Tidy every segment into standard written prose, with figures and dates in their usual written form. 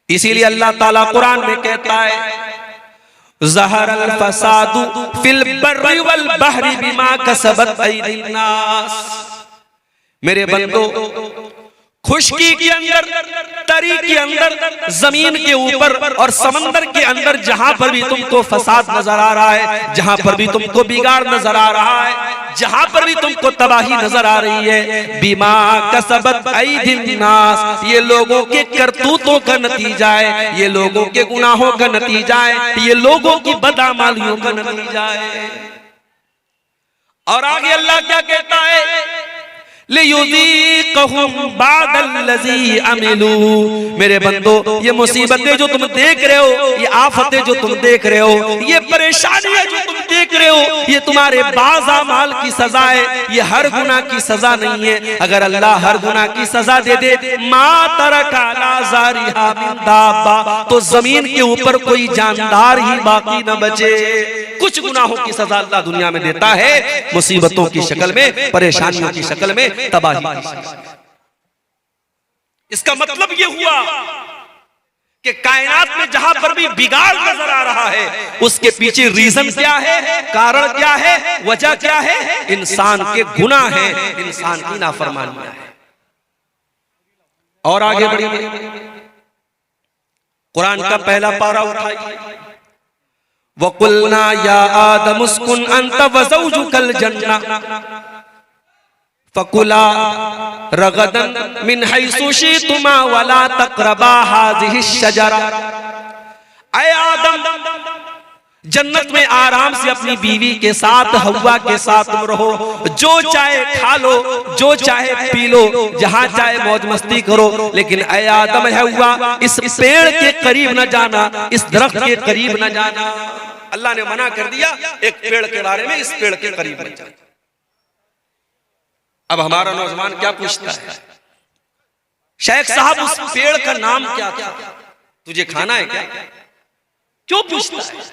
इसीलिए अल्लाह ताला कुरान में कहता है, ज़हरल फसादु फिल बर्रि वल बहरि बिमा कसबत अयदीन नास। मेरे बंदो, खुशकी के अंदर, तरी के अंदर, जमीन के ऊपर और समंदर के अंदर जहां पर भी तुमको फसाद नजर आ रहा है, जहां पर भी तुमको बिगाड़ नजर आ रहा है, जहां पर भी तुमको तबाही नजर आ रही है, बिमा कसबत अयदीन नास, ये लोगों के करतूतों का नतीजा है, ये लोगों के गुनाहों का नतीजा है, ये लोगों की बदअमालियों का नतीजा है। और आगे अल्लाह क्या कहता है, लियुज़ीक़हुम बादल्लज़ी अमिलू। मेरे बंदो, ये मुसीबतें जो तुम देख रहे हो, ये आफतें जो तुम देख रहे हो, ये परेशानियां जो तुम देख रहे हो, ये तुम्हारे बाज़ अमाल की सजा है, ये हर गुनाह की सजा नहीं है। अगर अल्लाह हर गुनाह की सजा दे दे, मा तरका अला ज़ारिहा मिन दाब्बा, तो जमीन के ऊपर कोई जानदार ही बाकी न बचे। कुछ गुनाहों की सजा अल्लाह दुनिया में देता है, मुसीबतों की शक्ल में, परेशानियों की शक्ल में, तबाही की शक्ल में। इसका मतलब यह हुआ कि कायनात में जहां पर भी बिगाड़ नजर आ रहा है, उसके पीछे रीजन क्या है, कारण क्या है, वजह क्या है? इंसान के गुनाह है, इंसान की नाफरमानियां है। और आगे बढ़िए, कुरान का पहला पारा उठाइए, वकुलना या आदम उस्कुन अंत व ज़ौजुकल जन्ना फकुला रगदन मिन हैसु शि'तुमा वला तक़रबा हाज़िहि शजरा। ऐ आदम, जन्नत में आराम से अपनी बीवी के साथ, हव्वा के साथ तुम रहो, जो चाहे खा लो, जो चाहे पी लो, जहां चाहे मौज मस्ती करो, लेकिन ऐ आदम है हव्वा, इस पेड़ के करीब न जाना, इस दरख्त के करीब न जाना। अल्लाह ने मना कर दिया एक पेड़ के बारे में, इस पेड़ के करीब मत जाना। अब हमारा नौजवान क्या पूछता है, शेख साहब उस पेड़ का नाम क्या था, तुझे खाना है क्या? क्यों पूछता है?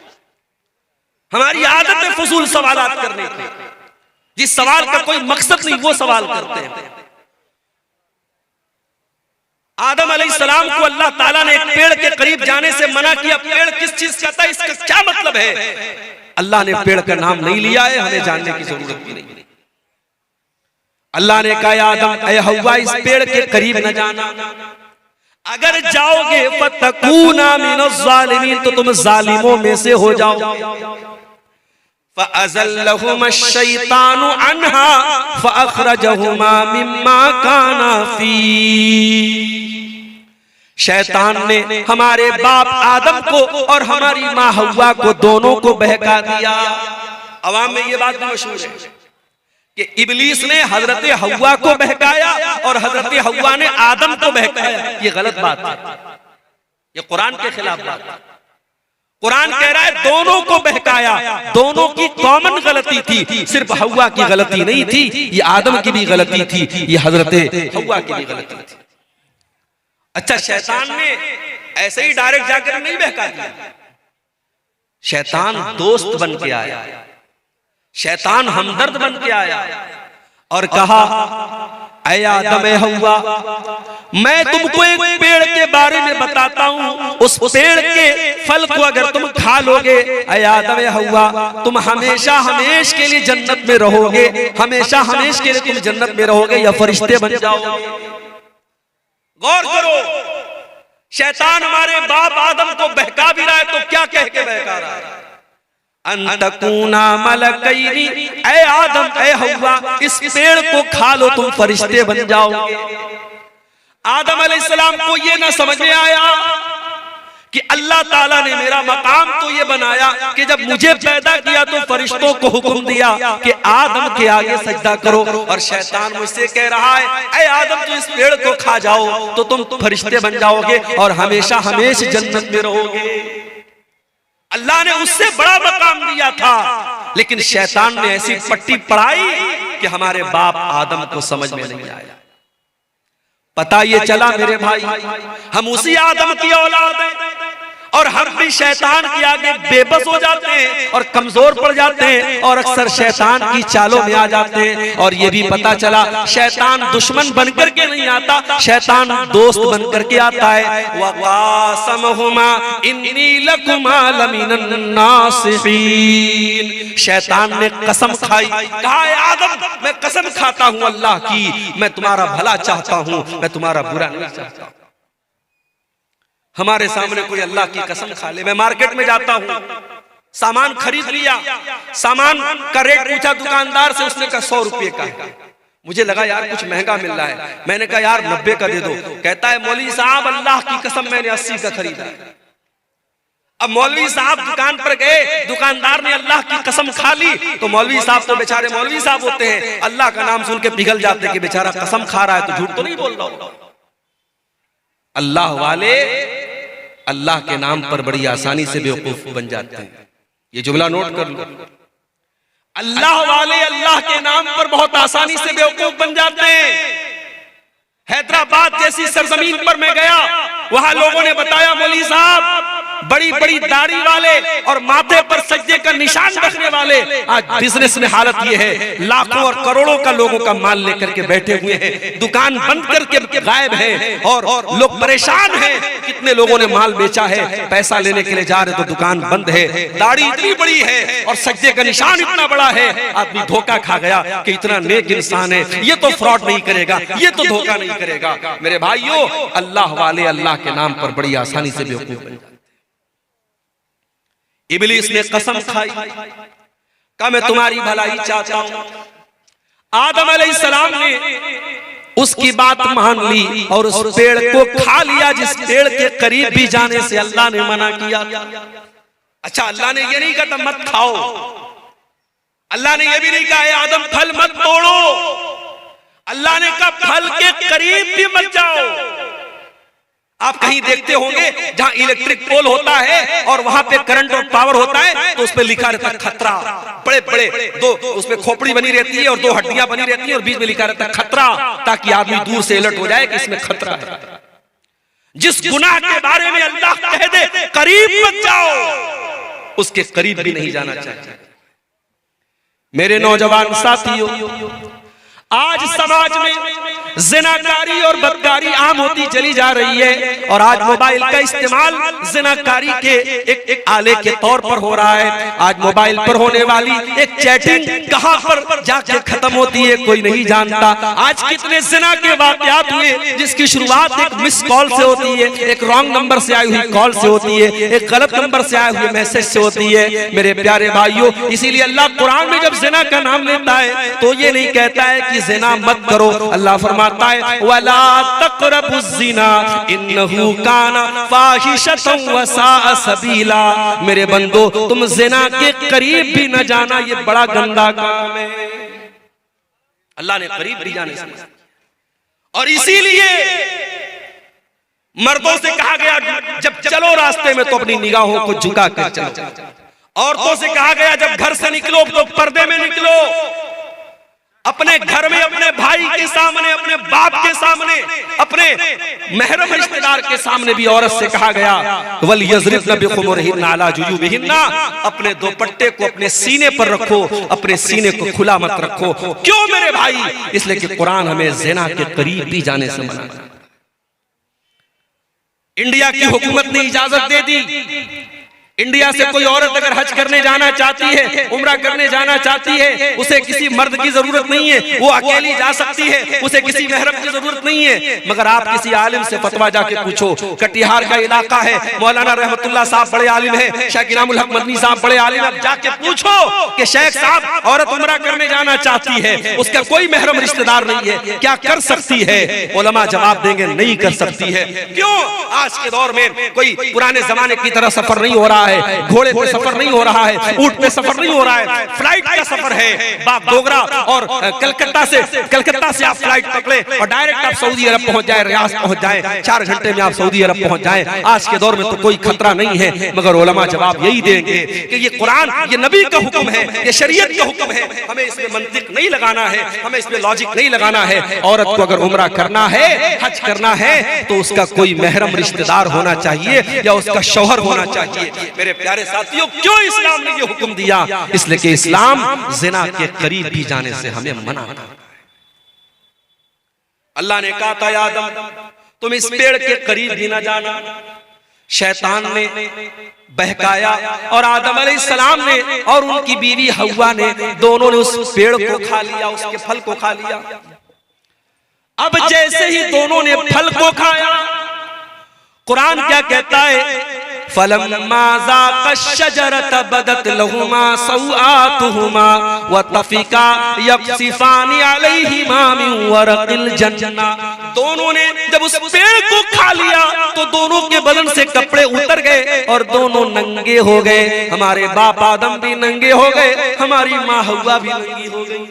हमारी आदत है फजूल सवालात करने की, जिस सवाल का कोई मकसद नहीं वो सवाल करते हैं। आदम अलैहिस्सलाम को अल्लाह ताला ने एक पेड़ के करीब जाने से मना किया। पेड़ किस चीज का था, इसका क्या मतलब है? अल्लाह ने पेड़ का नाम नहीं लिया है, हमें जानने की जरूरत भी नहीं। अल्लाह ने कहा आदम ए हव्वा, इस पेड़ के करीब न जाना, अगर जाओगे फतकूना मिनज़्ज़ालिमीन, तो तुम जालिमों में से हो जाओ। फ़अज़ल्लहुमा अश-शैतानु अन्हा फ़अख़रजहुमा मिम्मा काना फ़ी। शैतान ने हमारे बाप आदम को और हमारी माँ हव्वा को, दोनों को बहका दिया। अवाम में ये बात मशहूर है कि इब्लीस ने हजरत हव्वा को बहकाया और हजरत हव्वा ने आदम को बहकाया। ये गलत बात है, ये कुरान के खिलाफ बात है। कुरान कह रहा है दोनों को बहकाया, दोनों की कॉमन गलती थी, सिर्फ हव्वा की गलती नहीं थी, ये आदम की भी गलती थी, ये हजरत हव्वा की भी गलती थी। अच्छा, शैतान ने ऐसे ही डायरेक्ट जाकर नहीं बहका दिया, शैतान दोस्त बन के आया, शैतान हमदर्द बन के आया और कहा ऐ आदम ए हव्वा, मैं तुमको एक पेड़ के बारे में बताता हूँ, उस पेड़ के फल को अगर तुम खा लोगे, ऐ आदम ए हव्वा, तुम हमेशा हमेश के लिए जन्नत में रहोगे, हमेशा हमेश के लिए तुम जन्नत में रहोगे या फरिश्ते बन जाओगे। गौर करो, शैतान हमारे बाप आदम को बहका भी रहा है तो क्या कह के बहका रहा है? अंतकूना मलकैनी, ऐ आदम ऐ हव्वा, इस पेड़ को खा लो तुम फरिश्ते बन जाओगे। आदम अलैहिस्सलाम को ये ना समझ में आया कि अल्लाह ताला ने मेरा मकाम तो ये बनाया कि जब मुझे पैदा किया तो फरिश्तों को हुक्म दिया कि आदम के आगे सजदा करो, और शैतान मुझसे कह रहा है ऐ आदम तू इस पेड़ को खा जाओ तो तुम फरिश्ते बन जाओगे और हमेशा हमेशा जन्नत में रहोगे। अल्लाह ने उससे बड़ा मकाम दिया था, लेकिन शैतान ने ऐसी पट्टी पढ़ाई कि हमारे बाप आदम को समझ में नहीं आया। पता ये चला मेरे भाई, हम उसी आदम की औलाद हैं और हम भी शैतान के आगे बेबस हो जाते हैं और कमजोर पड़ जाते हैं और अक्सर शैतान की चालों में आ जाते हैं। और ये भी पता चला शैतान दुश्मन बनकर के नहीं आता, शैतान दोस्त बनकर के आता है। वक़ासमहुमा इन्नी लकुमा लमिनन नासिहीन, शैतान ने कसम खाई, कहा आदम मैं कसम खाता हूं अल्लाह की, मैं तुम्हारा भला चाहता हूं, मैं तुम्हारा बुरा नहीं चाहता। हमारे सामने कोई अल्लाह की कसम खा ले। मैं मार्केट में जाता हूं, सामान खरीद लिया, सामान का रेट पूछा दुकानदार से, उसने कहा 100 रुपए का है। मुझे लगा यार कुछ महंगा मिल रहा है, मैंने कहा यार 90 का दे दो। कहता है मौलवी साहब अल्लाह की कसम मैंने 80 का खरीदा। अब मौलवी साहब दुकान पर गए, दुकानदार ने अल्लाह की कसम खा ली, तो मौलवी साहब तो बेचारे मौलवी साहब होते हैं, अल्लाह का नाम सुन के पिघल जाते कि बेचारा कसम खा रहा है तो झूठ तो नहीं बोल रहा। अल्लाह वाले अल्लाह के नाम पर बड़ी आसानी से बेवकूफ बन जाते हैं। ये जुमला नोट कर लो, अल्लाह वाले अल्लाह के नाम पर बहुत आसानी से बेवकूफ बन जाते हैं। हैदराबाद जैसी सरजमीन पर मैं गया, वहां लोगों ने बताया मौलवी साहब बड़ी बड़ी दाढ़ी वाले और माथे पर सज्जे का निशान रखने वाले आज बिजनेस में हालत ये है, लाखों और करोड़ों का लोगों का माल लेकर के बैठे हुए हैं, दुकान बंद करके गायब है और लोग परेशान हैं। कितने लोगों ने माल बेचा है, पैसा लेने के लिए जा रहे तो दुकान बंद है, दाढ़ी इतनी बड़ी है और सज्जे का निशान इतना बड़ा है। आदमी धोखा खा गया कि इतना नेक इंसान है, ये तो फ्रॉड नहीं करेगा, ये तो धोखा नहीं करेगा। मेरे भाइयों अल्लाह वाले अल्लाह के नाम पर बड़ी आसानी से बेवकूफ बन जाते। इब्लीस ने कसम खाई, कहा मैं तुम्हारी भलाई चाहता हूं। आदम अलैहिस्सलाम ने उसकी बात मान ली और उस पेड़ को खा लिया जिस पेड़ के करीब भी जाने से अल्लाह ने मना किया। अच्छा अल्लाह ने ये नहीं कहा मत खाओ, अल्लाह ने ये भी नहीं कहा आदम फल मत तोड़ो, अल्लाह ने कहा फल के करीब भी मत जाओ। आप कहीं देखते होंगे जहां इलेक्ट्रिक पोल होता है और वहां पे करंट और पावर होता है तो उस पे लिखा रहता है खतरा, बड़े बड़े दो उसमें खोपड़ी बनी रहती है और 2 हड्डियां बनी रहती है और बीच में लिखा रहता है खतरा, ताकि आदमी दूर से अलर्ट हो जाए कि इसमें खतरा है। जिस गुनाह के बारे में अल्लाह कह दे करीब मत जाओ, उसके करीब भी नहीं जाना चाहिए। मेरे नौजवान साथियों, आज समाज में ज़िनाकारी और बदकारी आम होती चली जा रही है और आज मोबाइल का इस्तेमाल ज़िनाकारी के एक आले के तौर पर हो रहा है। आज मोबाइल पर होने वाली एक चैटिंग कहां पर जाके खत्म होती है कोई नहीं जानता। आज कितने ज़िना के वाक़यात हुए जिसकी शुरुआत एक मिस कॉल से होती है, एक रॉन्ग नंबर से आई हुई कॉल से होती है, एक गलत नंबर से आए हुए मैसेज से होती है। मेरे प्यारे भाइयों, इसीलिए अल्लाह कुरान में जब ज़िना का नाम लेता है तो ये नहीं कहता है कि ज़िना मत करो, अल्लाह फरमाता है वला तक़रबुज़्ज़िना इन्नहु काना फ़ाहिशतन व साअ सबीला। मेरे बंदो तुम ज़िना के करीब भी न जाना, ये बड़ा गंदा काम है। अल्लाह ने करीब भी जाने से, और इसीलिए मर्दों से कहा गया जब चलो रास्ते में तो अपनी निगाहों को झुका कर चलो। औरतों से कहा गया जब घर से निकलो तो पर्दे में निकलो। अपने घर में अपने भाई के सामने, अपने बाप के सामने, अपने महरम रिश्तेदार के सामने भी औरत से कहा गया वल यज़रिबन बिखुमुरिहिन्ना अला जुयूबिहिन्ना, अपने दुपट्टे को अपने सीने पर रखो, अपने सीने को खुला मत रखो। क्यों मेरे भाई? इसलिए कि कुरान हमें ज़िना के करीब भी जाने से मना। इंडिया की हुकूमत ने इजाजत दे दी, इंडिया से कोई औरत अगर हज करने जाना चाहती है, उम्रा करने जाना चाहती है, उसे किसी मर्द की जरूरत नहीं है, वो अकेली जा सकती है, उसे किसी महरम की जरूरत नहीं है। मगर आप किसी आलिम से फतवा जाके पूछो, कटिहार का इलाका है, मौलाना रहमतुल्लाह साहब बड़े आलिम है, शेख इनामुल हक मदनी साहब बड़े आलिम, आप जाके पूछो कि शेख साहब औरत उम्रा करने जाना चाहती है, उसका कोई महरम रिश्तेदार नहीं है, क्या कर सकती है? उलमा जवाब देंगे नहीं कर सकती है। क्यों? आज के दौर में कोई पुराने जमाने की तरह सफर नहीं हो रहा रहा है, घोड़े पे सफर नहीं हो रहा है, ऊंट पे सफर नहीं हो रहा है, फ्लाइट का सफर है। डोगरा और कलकत्ता से आप फ्लाइट पकड़े और डायरेक्ट आप सऊदी अरब पहुंच जाए, रियाद पहुंच जाए, 4 घंटे में आप सऊदी अरब पहुंच जाए। आज के दौर में तो कोई खतरा नहीं है, मगर उलमा जवाब यही देंगे कि ये कुरान, ये नबी का हुक्म है, ये शरीयत का हुक्म है, हमें इसमें मंतिक नहीं लगाना है, हमें इसमें लॉजिक नहीं लगाना है। औरत को अगर उम्रा करना है, हज करना है, तो उसका कोई महरम रिश्तेदार होना चाहिए या उसका शौहर होना चाहिए। मेरे प्यारे साथियों, क्यों इस्लाम ने ये हुक्म दिया? इसलिए कि इस्लाम जिना के करीब भी जाने से हमें मना करता है। अल्लाह ने कहा था, आदम तुम इस पेड़ के करीब भी ना जाना। शैतान ने बहकाया और आदम अलैहिस्सलाम ने और उनकी बीवी हव्वा ने, दोनों ने उस पेड़ को खा लिया, उसके फल को खा लिया। अब जैसे ही दोनों ने फल को खाया, कुरान क्या कहता है? फलम्मा ज़ाक़ा शजरत बदत लहुमा सौआतुहुमा व तफ़िका यक़सिफ़ानी अलैहिमा मिन वरक़िल जन्ना। दोनों ने जब उस पेड़ को खा लिया तो दोनों के बदन से कपड़े उतर गए और दोनों नंगे हो गए। हमारे बाप आदम भी नंगे हो गए, हमारी माँ हव्वा भी नंगी हो गई।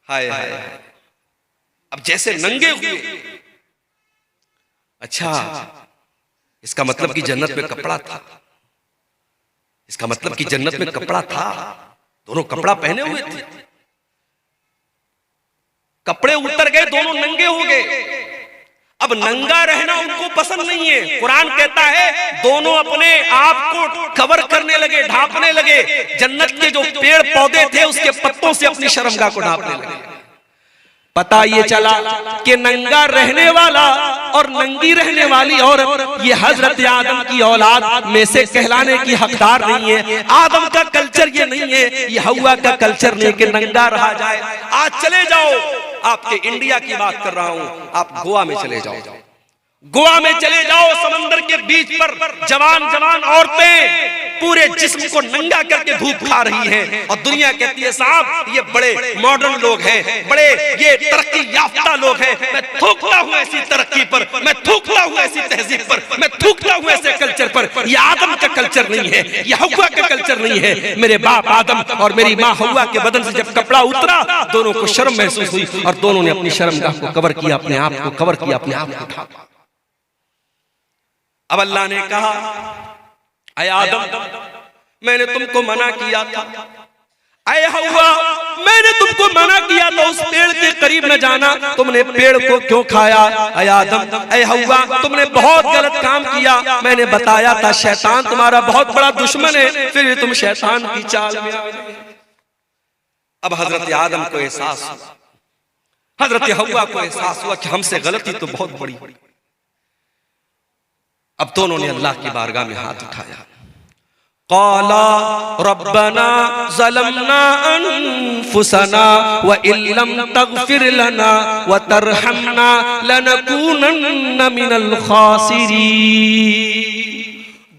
हाय हाय, अब जैसे नंगे हुए, अच्छा इसका मतलब कि जन्नत में कपड़ा था, इसका मतलब कि जन्नत में कपड़ा था, दोनों कपड़ा पहने हुए थे, कपड़े उतर गए, दोनों नंगे हो गए। अब नंगा रहना उनको पसंद नहीं है। कुरान कहता है दोनों अपने आप को कवर करने लगे, ढांपने लगे। जन्नत के जो पेड़ पौधे थे उसके पत्तों से अपनी शर्मगाह को ढांपने लगे। पता ये चला कि नंगा रहने वाला और नंगी रहने वाली औरत ये हजरत आदम की औलाद में से कहलाने की हकदार नहीं है। आदम का कल्चर ये नहीं है, ये हव्वा का कल्चर नहीं कि नंगा रहा जाए। आज चले जाओ, आपके इंडिया की बात कर रहा हूं, आप गोवा में चले जाओ, गोवा में चले जाओ, समंदर के बीच पर जवान जवान औरतें पूरे जिस्म को नंगा करके धूप खा रही हैं और दुनिया कहती है साहब ये बड़े मॉडर्न लोग हैं, बड़े ये तरक्की याफ्ता लोग हैं। मैं थूकता हूं ऐसी तरक्की पर, मैं थूकता हूं ऐसी तहजीब पर, मैं थूकता हूं ऐसे कल्चर पर। ये आदम का कल्चर नहीं है, ये हव्वा का कल्चर नहीं है। मेरे बाप आदम और मेरी माँ हव्वा के बदन से जब कपड़ा उतरा, दोनों को शर्म महसूस हुई और दोनों ने अपनी शर्मगाह को कवर किया, अपने आप को कवर किया, अपने आप को ढांका। अब अल्लाह ने कहा, ऐ आदम मैंने तुमको मना किया था, ऐ हव्वा मैंने तुमको मना किया था उस पेड़ के करीब न जाना, तुमने पेड़ को क्यों खाया? ऐ आदम, ऐ हव्वा तुमने बहुत गलत काम किया। मैंने बताया था शैतान तुम्हारा बहुत बड़ा दुश्मन है, फिर तुम शैतान की चाल में आ गए। अब हजरत आदम को एहसास हुआ, हजरत हव्वा को एहसास हुआ कि हमसे गलती तो बहुत बड़ी। अब दोनों ने अल्लाह की बारगाह में हाथ उठाया। क़ाला रब्बना ज़लमना अनफुसना व इल्लम तग़फिर लना व तरहमना लनकूनन्ना मिनल ख़ासिरीन।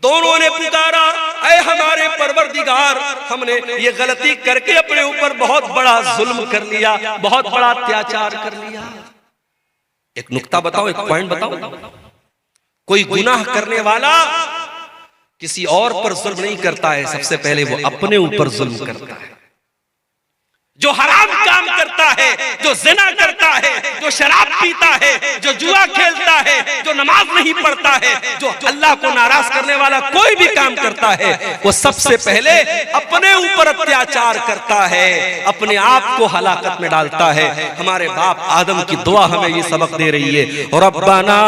दोनों ने पुकारा, ऐ हमारे परवरदिगार, हमने ये गलती करके अपने ऊपर बहुत बड़ा जुल्म कर लिया, बहुत बड़ा अत्याचार कर लिया। एक नुक्ता बताओ, एक पॉइंट बताओ, कोई गुनाह करने वाला किसी और पर जुल्म नहीं करता है, सबसे पहले वो अपने ऊपर जुल्म करता है। जो हराम काम करता है, जो जिना करता है, जो शराब पीता है, जो जुआ खेलता है, जो नमाज नहीं पढ़ता है, जो अल्लाह को नाराज करने वाला कोई भी काम करता है, वो सबसे पहले अपने ऊपर अत्याचार करता है, अपने आप को हलाकत में डालता है। हमारे बाप आदम की दुआ हमें ये सबक दे रही है, रब्बना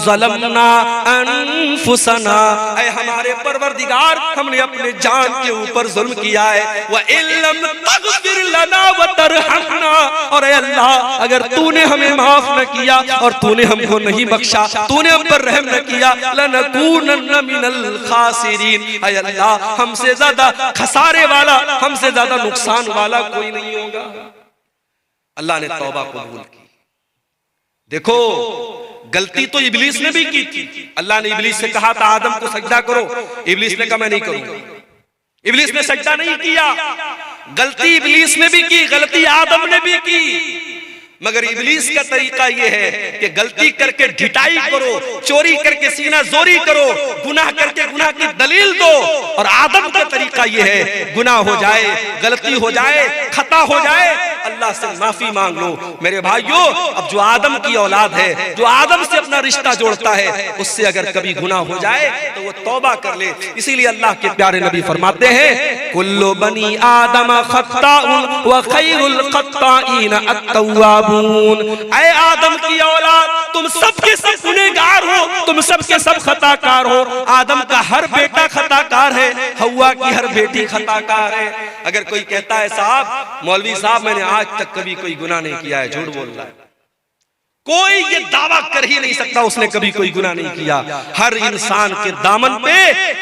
ज़लमना अनफुसना, ऐ हमारे परवरदिगार हमने अपने जान के ऊपर जुल्म किया है, व इल्लम तग़फिर लना व तरहमना, और अल्लाह अगर तूने हमें माफ न किया और तूने हमको नहीं बख्शा, तूने हम पर रहम न किया, लनकूनन्ना मिनल खासिरीन, ऐ अल्लाह हमसे ज्यादा खसारे वाला, हमसे ज्यादा नुकसान वाला कोई नहीं होगा। अल्लाह ने तौबा कबूल की। देखो गलती तो इब्लीस ने भी की थी। अल्लाह ने इब्लीस से कहा था आदम को सजदा करो, इब्लीस ने कहा मैं नहीं करूंगा, इब्लीस ने सजदा नहीं किया। गलती इब्लीस ने भी की, गलती आदम ने भी की, मगर इब्लीस का तरीका यह है कि गलती करके ढिठाई करो, चोरी करके सीना जोरी करो, गुनाह करके गुनाह की दलील दो। और आदम का तरीका यह है, गुनाह हो जाए, गलती हो जाए, खता हो जाए, अल्लाह से माफी मांग लो। मेरे भाइयों, अब जो आदम की औलाद है, जो आदम से अपना रिश्ता जोड़ता है, उससे अगर कभी गुनाह हो जाए तो वो तौबा कर ले। इसीलिए अल्लाह के प्यारे नबी फरमाते हैं, कुल्लु बनी आदम खत्ताउन व खैरुल खत्ताइन अत-तव्वाबून। ऐ आदम की औलाद, तुम सबके सब गुनहगार हो, तुम सबके सब खताकार हो। आदम का हर बेटा खताकार है, हव्वा की हर बेटी खताकार है। अगर कोई कहता है साहब, मौलवी साहब मैंने आज तक कभी कोई गुनाह नहीं किया है, झूठ बोल रहा है। कोई ये दावा कर ही नहीं सकता उसने कभी कोई गुनाह नहीं किया। हर इंसान के दामन पे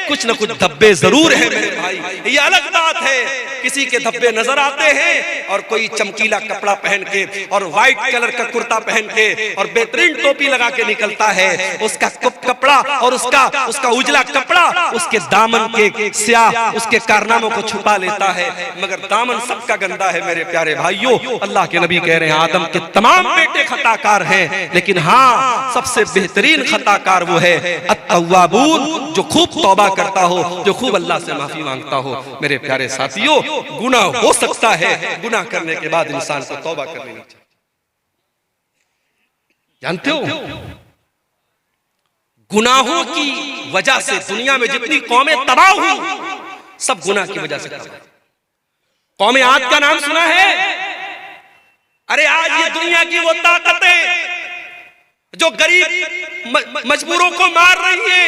कुछ न कुछ धब्बे जरूर है मेरे भाई। ये अलग बात है, किसी के धब्बे नजर आते हैं और कोई चमकीला कपड़ा पहन के और व्हाइट कलर का कुर्ता पहन के और बेहतरीन टोपी लगा के निकलता है, उसका कपड़ा और उसका उजला कपड़ा उसके दामन के स्याह उसके कारनामों को छुपा लेता है। मगर दामन सबका गंदा है मेरे प्यारे भाइयों। अल्लाह के नबी कह रहे हैं, आदम के तमाम बेटे खताकार हैं, लेकिन हाँ, सबसे बेहतरीन खताकार वो है अत-तव्वाबून, जो खूब तौबा करता हो, जो खूब अल्लाह से माफी मांगता हो। मेरे प्यारे साथियों, गुनाह हो सकता है, गुनाह करने के बाद इंसान को तौबा कर लेनी चाहिए। जानते हो, गुनाहों की वजह से दुनिया में जितनी कौमें तबाह हुई, सब गुनाह की वजह से तबाह। कौमें आद का नाम सुना है? अरे आज ये दुनिया की वो ताकतें जो गरीब मजबूरों को मार रही है,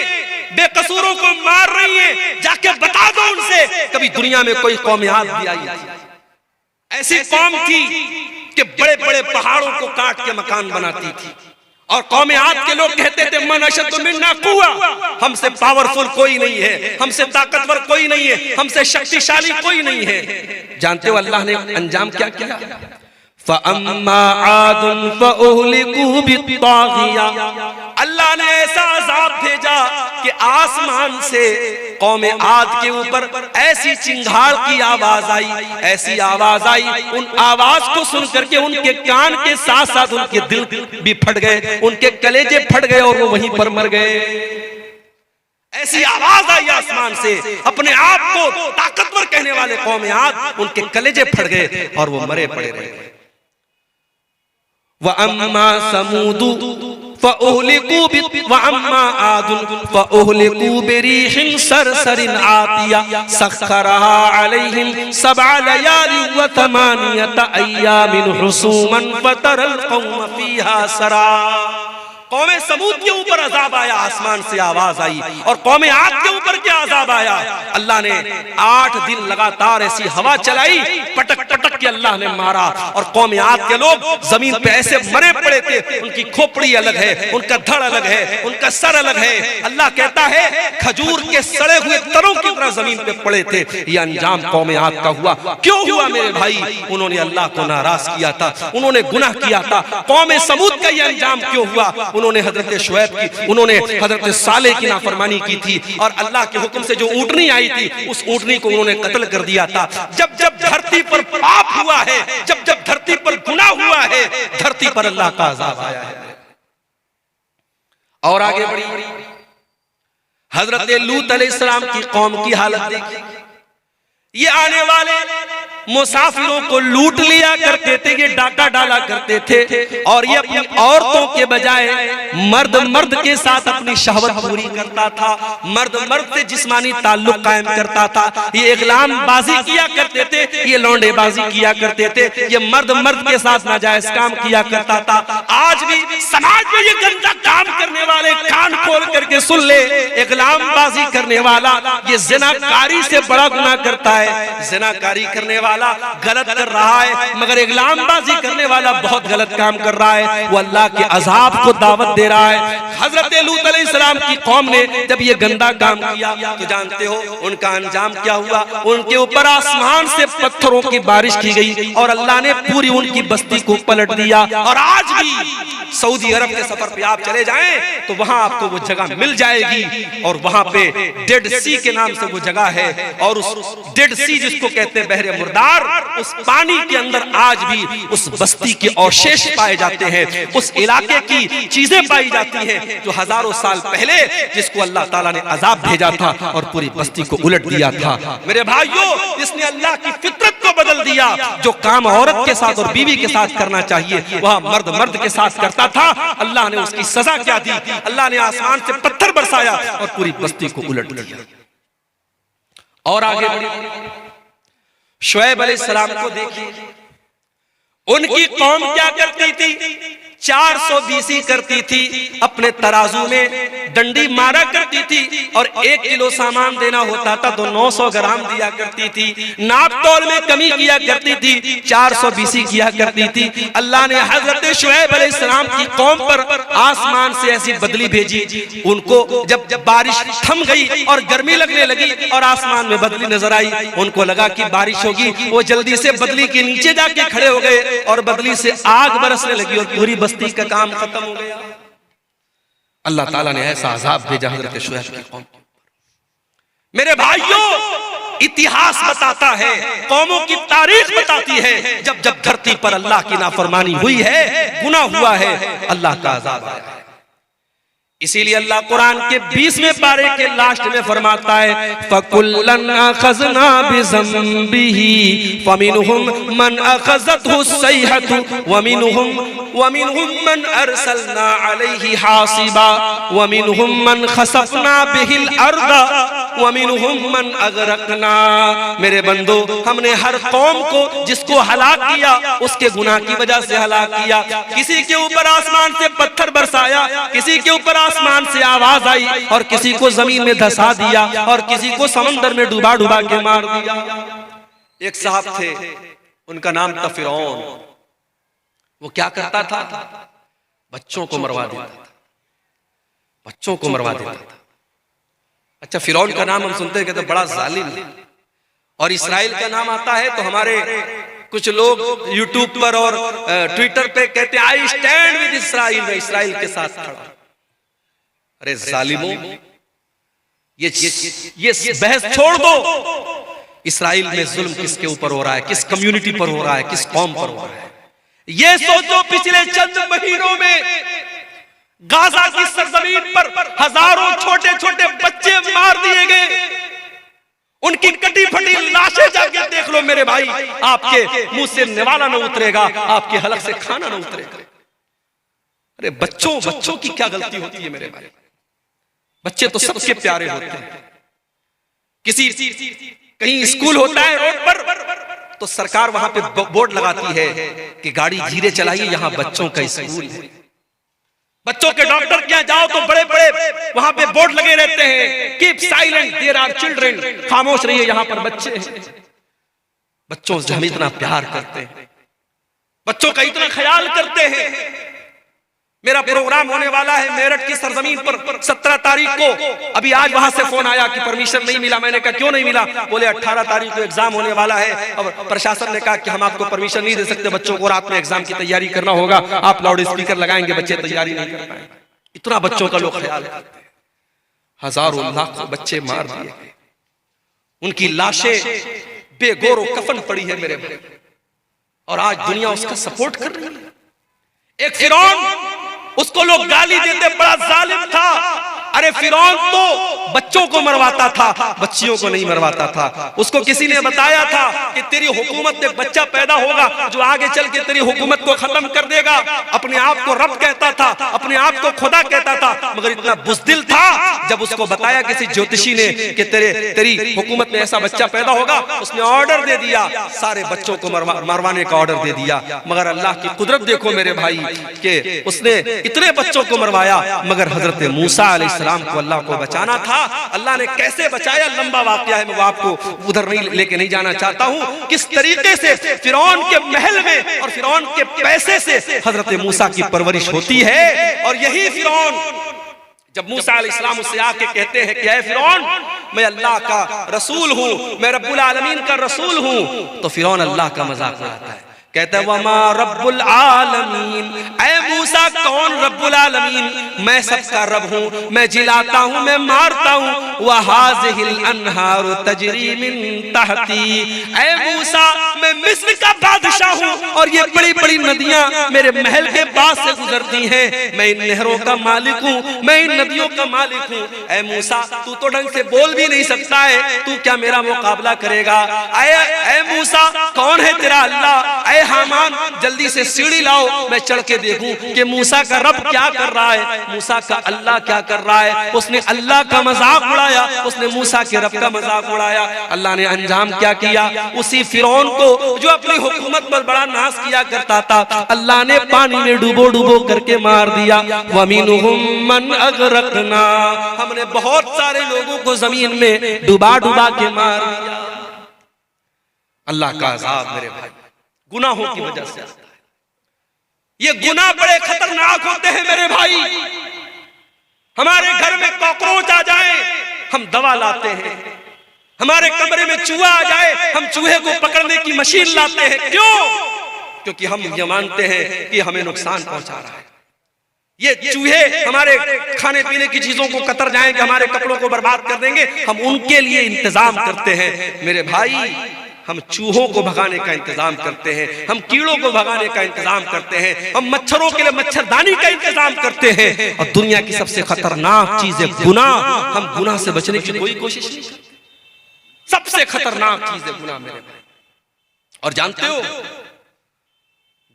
बेकसूरों को मार रही है, जाके बता दो उनसे कभी दुनिया में कोई कौम याद भी आई? ऐसी कौम थी कि बड़े बड़े पहाड़ों को काट के मकान बनाती थी और कौम आद के लोग कहते थे, मन अशद्दु मिन्ना कुव्वा, हमसे पावरफुल कोई नहीं है, हमसे ताकतवर कोई नहीं है, हमसे शक्तिशाली कोई नहीं है। जानते हो अल्लाह ने अंजाम क्या किया? फ़अम्मा आदुन फ़उहलिकू बित्ताग़िया, अल्लाह ने ऐसा अज़ाब भेजा कि आसमान से कौम आद के ऊपर ऐसी चिंगाड़ की आवाज आई, ऐसी आवाज आई, उन आवाज को सुन करके उनके कान के साथ साथ उनके दिल भी फट गए, उनके कलेजे फट गए और वो वहीं पर मर गए। ऐसी आवाज आई आसमान से, अपने आप को ताकतवर कहने वाले कौम आद, उनके कलेजे फट गए और वो मरे पड़े रहे। व अम्मा समूदु फ़उहलिकू व अम्मा आदुन फ़उहलिकू बिरीहिन सरसरिन आतिया सख्खरहा अलैहिम सबअ लयालि व थमानियत अय्यामिन हुसूमन फतरल कौम फीहा सरा। कौमे समूद के ऊपर अजाब आया, आसमान से आवाज आई, और कौमे आद के ऊपर क्या अजाब आया? अल्लाह ने 8 दिन लगातार ऐसी हवा चलाई, पटक पटक के अल्लाह ने मारा, और कौमे आद के लोग जमीन पे ऐसे मरे पड़े थे, उनकी खोपड़ी अलग है, उनका धड़ अलग है, उनका सर अलग है। अल्लाह कहता है खजूर के सड़े हुए तरों की तरह जमीन पे पड़े थे। यह अंजाम कौमे आद का हुआ। क्यों हुआ मेरे भाई? उन्होंने अल्लाह को नाराज किया था, उन्होंने गुनाह किया था। कौमे समूद का यह अंजाम क्यों हुआ? उन्होंने हजरत शुएब की, उन्होंने हजरत सालेह की नाफरमानी की थी, और अल्लाह के हुक्म से जो ऊँटनी आई थी उस ऊँटनी को उन्होंने कत्ल कर दिया था। जब जब धरती पर पाप हुआ है, जब जब धरती पर गुनाह हुआ है, धरती पर अल्लाह का अज़ाब आया है। और आगे बढ़ी, हजरत लूत अलैहिस्सलाम की कौम की हालत देखिए। ये आने वाले मुसाफिरों को लूट लिया करते थे, ये डाका डाला करते थे, और ये अपनी औरतों के बजाय मर्द मर्द के साथ अपनी शहवत पूरी करता था, मर्द मर्द से जिस्मानी ताल्लुक कायम करता था। ये इग़लाम बाजी किया करते थे, ये लौंडेबाजी किया करते थे, ये मर्द मर्द के साथ नाजायज काम किया करता था। आज भी समाज में ये गंदा काम करने वाले कान खोल करके सुन ले, इग़लाम बाजी करने वाला ये ज़िनाकारी से बड़ा गुनाह करता है। ज़िनाकारी करने वाला गलत कर रहा है, मगर इग़लामबाजी करने वाला बहुत गलत काम कर रहा है, वो अल्लाह के अजाब को दावत दे रहा है। हजरत लूत अलैहिस्सलाम की कौम ने जब ये गंदा काम किया तो जानते हो उनका अंजाम क्या हुआ? उनके ऊपर आसमान से पत्थरों की बारिश की गई और अल्लाह ने पूरी उनकी बस्ती को पलट दिया। और आज भी सऊदी अरब के सफर पे आप चले जाएं तो वहां आपको वो जगह मिल जाएगी, और वहां पे डेड सी के नाम से वो जगह है, और उस डेड सी जिसको कहते हैं बहरे मुर्दार, उस पानी के अंदर आज भी उस बस्ती के अवशेष पाए जाते हैं, उस इलाके की चीजें पाई जाती हैं जो हजारों साल पहले जिसको अल्लाह ताला ने अजाब भेजा था और पूरी बस्ती को उलट दिया था। मेरे भाइयों, इसने अल्लाह की फितरत को बदल दिया। जो काम औरत के साथ और बीवी के साथ करना चाहिए वह मर्द मर्द के साथ करता था। अल्लाह ने उसकी सजा क्या दी? अल्लाह ने आसमान से पत्थर बरसाया और पूरी बस्ती को उलट दिया। और आगे शुएब अलैहिस्सलाम को देखिए, उनकी कौम क्या करती थी? 420 करती थी, अपने तराजू में डंडी मारा करती थी, और 1 किलो सामान देना होता था तो 900 ग्राम दिया करती थी, नाप तोल में कमी किया करती थी, 420 किया करती थी। अल्लाह ने हजरत शुएब अलैहिस्सलाम की कौम पर आसमान से ऐसी बदली भेजी, उनको जब बारिश थम गई और गर्मी लगने लगी और आसमान में बदली नजर आई, उनको लगा कि बारिश होगी, वो जल्दी से बदली के नीचे जाके खड़े हो गए और बदली से आग बरसने लगी और पूरी बस्ती का काम खत्म हो गया। अल्लाह ताला ने ऐसा अजाब भेजा हजरत शुएब की कौम पर। मेरे भाइयों, इतिहास बताता है, कौमों की तारीख बताती है, जब जब धरती पर अल्लाह की नाफरमानी हुई है, गुनाह हुआ है, अल्लाह का अजाब आया है। इसीलिए अल्लाह कुरान के 20वें पारे के लास्ट में फरमाता है, फकुल्लन अखज़ना बिज़ंबिही फमिनहुम मन अखज़तहु सयहतु वमिनहुम मन अरसलना अलैहि हासिबा वमिनहुम मन खसफना बिहिल अर्दा वमिनहुम मन अगरकना। मेरे बंदो, हमने हर कौम को जिसको हलाक किया उसके गुनाह की वजह से हलाक किया। किसी के ऊपर आसमान से पत्थर बरसाया, किसी के ऊपर आसमान से आवाज आई और किसी को जमीन में धंसा दिया और किसी को समंदर में डुबा डुबा के मार दिया। एक साहब थे, उनका नाम था फिरौन। वो क्या करता था? बच्चों को मरवा देता था, बच्चों को मरवा देता था। अच्छा, फिरौन का नाम हम सुनते हैं, कहते बड़ा जालिम, और इस्राइल का नाम आता है तो हमारे कुछ लोग यूट्यूब पर और ट्विटर पे कहते हैं आई स्टैंड विद इस्राइल, मैं इस्राइल के साथ खड़ा। अरे जालिमों, ये बहस छोड़ दो। इस्राइल में जुल्म किसके ऊपर हो रहा है? किस कम्युनिटी पर हो रहा है? किस कौम पर हो रहा है? ये सोचो, पिछले चंद महीनों में गाजा की सरजमीन पर हजारों छोटे छोटे बच्चे मार दिए गए। उनकी कटी फटी लाशें जाके देख लो मेरे भाई, आपके मुंह से निवाला न उतरेगा, आपके हलक से खाना न उतरेगा। अरे बच्चों की क्या गलती होती है मेरे भाई? बच्चे तो सबके प्यारे होते हैं। किसी कहीं स्कूल होता है रोड पर तो सरकार वहां पे बोर्ड लगाती है कि गाड़ी धीरे चलाइए, यहां बच्चों का स्कूल है। बच्चों के डॉक्टर के यहाँ जाओ तो बड़े बड़े वहां पे बोर्ड लगे रहते हैं, keep silent, there are children, खामोश रहिए, यहां पर बच्चे हैं। बच्चों से हम इतना प्यार करते हैं, बच्चों का इतना ख्याल करते हैं। मेरा प्रोग्राम होने वाला है मेरठ की सरजमीन पर 17 तारीख को। अभी आज वहां से फोन आया कि परमिशन नहीं मिला। मैंने कहा क्यों नहीं मिला? बोले 18 तारीख को एग्जाम होने वाला है और प्रशासन ने कहा कि हम आपको परमिशन नहीं दे सकते, बच्चों को रात में एग्जाम की तैयारी करना होगा, आप लाउड स्पीकर लगाएंगे, बच्चे तैयारी नहीं कर पाएंगे। इतना बच्चों का लोग ख्याल करते हैं। हजारों लाखों बच्चे मार दिए, उनकी लाशें बेगौर कफन पड़ी है मेरे भाई, और आज दुनिया उसका सपोर्ट कर रही है। एक फिरौन, उसको लोग गाली देते बड़ा जालिम था। अरे फिरौन तो बच्चों को मरवाता था, बच्चियों को नहीं मरवाता था। उसको किसी ने बताया था कि तेरी हुकूमत में बच्चा पैदा होगा जो आगे चल के तेरी हुकूमत को खत्म कर देगा। अपने आप को रब कहता था, अपने आप को खुदा कहता था, मगर इतना बुज़दिल था। जब उसको बताया किसी ज्योतिषी ने कि तेरी हुकूमत में ऐसा बच्चा पैदा होगा, उसने ऑर्डर दे दिया, सारे बच्चों को मरवाने का ऑर्डर दे दिया। मगर अल्लाह की कुदरत देखो मेरे भाई कि उसने इतने बच्चों को मरवाया, मगर हजरत मूसा अलैहिस्सलाम को अल्लाह को बचाना था। अल्लाह ने कैसे बचाया, लंबा वाकया है, मैं आपको उधर नहीं लेके नहीं जाना चाहता हूं। किस तरीके से फिरौन के महल में और फिरौन के पैसे से हजरत मूसा की परवरिश होती है। और यही फिरौन, जब मूसा अलैहिस्सलाम उससे आके कहते हैं कि ऐ फिरौन, मैं अल्लाह का रसूल हूं, मैं रब्बुल आलमीन का रसूल हूं, तो फिरौन अल्लाह का मजाक उड़ाता है, कहता है वमा रब्बुल आलमीन, ऐ मूसा कौन रब्बुल आलमीन? मैं सबका रब हूँ, मैं जिलाता हूँ, मैं मारता हूँ। वहाज़िहिल अन्हारु तजरी मिन तहती, ऐ मूसा मैं मिस्र का बादशाह हूँ और ये बड़ी बड़ी नदियाँ मेरे महल के पास से गुजरती हैं। मैं इन नहरों का मालिक हूँ, मैं इन नदियों का मालिक हूँ। ऐ मूसा तू तो ढंग से बोल भी नहीं सकता है, तू क्या मेरा मुकाबला करेगा? ऐ मूसा कौन है तेरा अल्लाह? ऐ हामान जल्दी से सीढ़ी लाओ, मैं चढ़ के देखूं कि मूसा का रब क्या कर रहा है, मूसा का अल्लाह क्या कर रहा है। उसने अल्लाह का मजाक उड़ाया, उसने मूसा के रब का मजाक उड़ाया। अल्लाह ने अंजाम क्या किया? उसी फिरौन को जो अपनी हुकूमत पर बड़ा नाश किया करता था, अल्लाह ने पानी में डुबो डुबो करके मार दिया। वमिनहुम मन अगरकना, हमने बहुत सारे लोगों को जमीन में डुबा डुबा के मार दिया। अल्लाह का अज़ाब मेरे भाई गुनाहों की वजह से आता है। ये गुनाह बड़े खतरनाक होते हैं मेरे भाई। हमारे घर में कॉकरोच आ जाए हम दवा लाते हैं, हमारे कमरे में चूहा आ जाए हम चूहे को पकड़ने की मशीन लाते हैं। क्यों? क्योंकि हम ये मानते हैं कि हमें नुकसान पहुंचा रहा है। ये चूहे हमारे खाने पीने की चीजों को कतर जाएंगे, हमारे कपड़ों को बर्बाद कर देंगे, हम उनके लिए इंतजाम करते हैं। मेरे भाई हम चूहों को भगाने का इंतजाम करते हैं, हम कीड़ों को भगाने का इंतजाम करते हैं, हम मच्छरों के लिए मच्छरदानी का इंतजाम करते हैं। और दुनिया की सबसे खतरनाक चीज है गुनाह। हम गुनाह से बचने की कोई कोशिश नहीं करते। सबसे खतरनाक चीज है गुनाह मेरे भाई। और जानते हो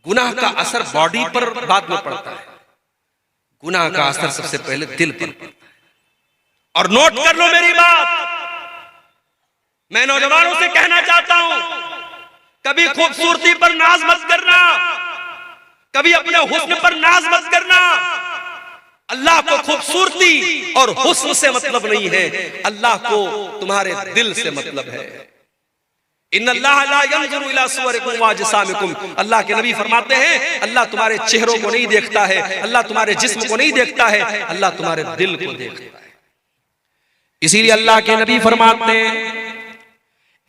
गुनाह का असर बॉडी पर बाद में पड़ता है, गुनाह का असर सबसे पहले दिल पर पड़ता है। और नोट कर लो मेरी बात, मैं नौजवानों से कहना चाहता हूं, कभी खूबसूरती पर नाज मत करना, कभी अपने हुस्न पर नाज मत करना। अल्लाह को खूबसूरती और हुस्न से मतलब नहीं है, अल्लाह को तुम्हारे दिल से मतलब है। इन्नल्लाह ला यंजुरु इला सुवरिकुम व अजसामिकुम, अल्लाह के नबी फरमाते हैं अल्लाह तुम्हारे चेहरों को नहीं देखता है, अल्लाह तुम्हारे जिस्म को नहीं देखता है, अल्लाह तुम्हारे दिल को देखता है। इसीलिए अल्लाह के नबी फरमाते हैं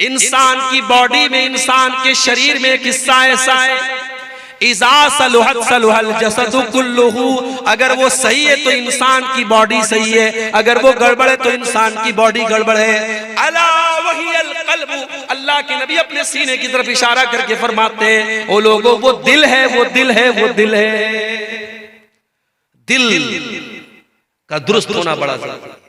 इंसान की बॉडी में, इंसान के शरीर में एक हिस्सा ऐसा है, इज़ा सलुहत सलुहल जसदु कुल्लुहु, अगर वो सही है तो इंसान की बॉडी सही है, अगर वो गड़बड़ है तो इंसान की बॉडी गड़बड़ है। अला वहियल क़ल्बु, अल्लाह के नबी अपने सीने की तरफ इशारा करके फरमाते हैं ओ लोगों वो दिल है, वो दिल है, वो दिल है। दिल का दुरुस्त होना बड़ा जरूरी है।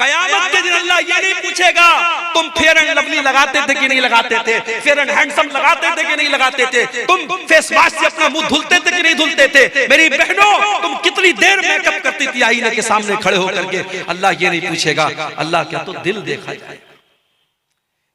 कयामत के दिन अल्लाह ये नहीं पूछेगा तुम फेयर एंड लवली लगाते थे कि नहीं लगाते थे, फेयर एंड हैंडसम लगाते थे कि नहीं लगाते थे, तुम फेस वॉश से अपना मुंह धुलते थे कि नहीं धुलते थे, मेरी बहनों तुम कितनी देर मेकअप करती थी आईने के सामने खड़े होकर के। अल्लाह ये नहीं पूछेगा, अल्लाह क्या तो दिल देखा जाए।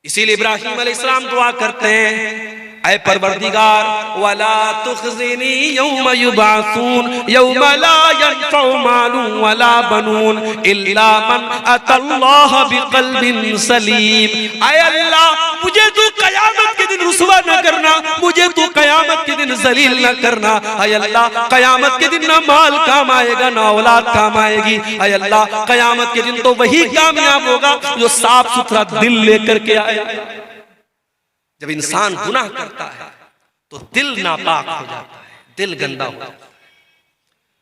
इसीलिए इब्राहीम अलैहिस्सलाम दुआ करते हैं ऐ परवरदिगार वला तुखज़िनी यौम युबासून यौम ला यनफ़उ मालुन वला बनून इल्ला मन अतल्लाह बिक़ल्बिन सलीम। ऐ अल्लाह मुझे तू कयामत के दिन रुसवा न करना, मुझे तू कयामत के दिन जलील न करना। ऐ अल्लाह कयामत के दिन ना माल काम आएगा ना औलाद काम आएगी। ऐ अल्लाह कयामत के दिन तो वही कामयाब होगा जो साफ सुथरा दिल लेकर के आएगा। जब इंसान गुनाह करता है तो दिल नापाक हो जाता है, दिल गंदा हो जाता है,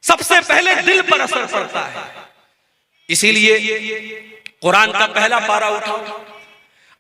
सबसे पहले दिल पर असर पड़ता है। इसीलिए कुरान का पहला पारा उठाओ,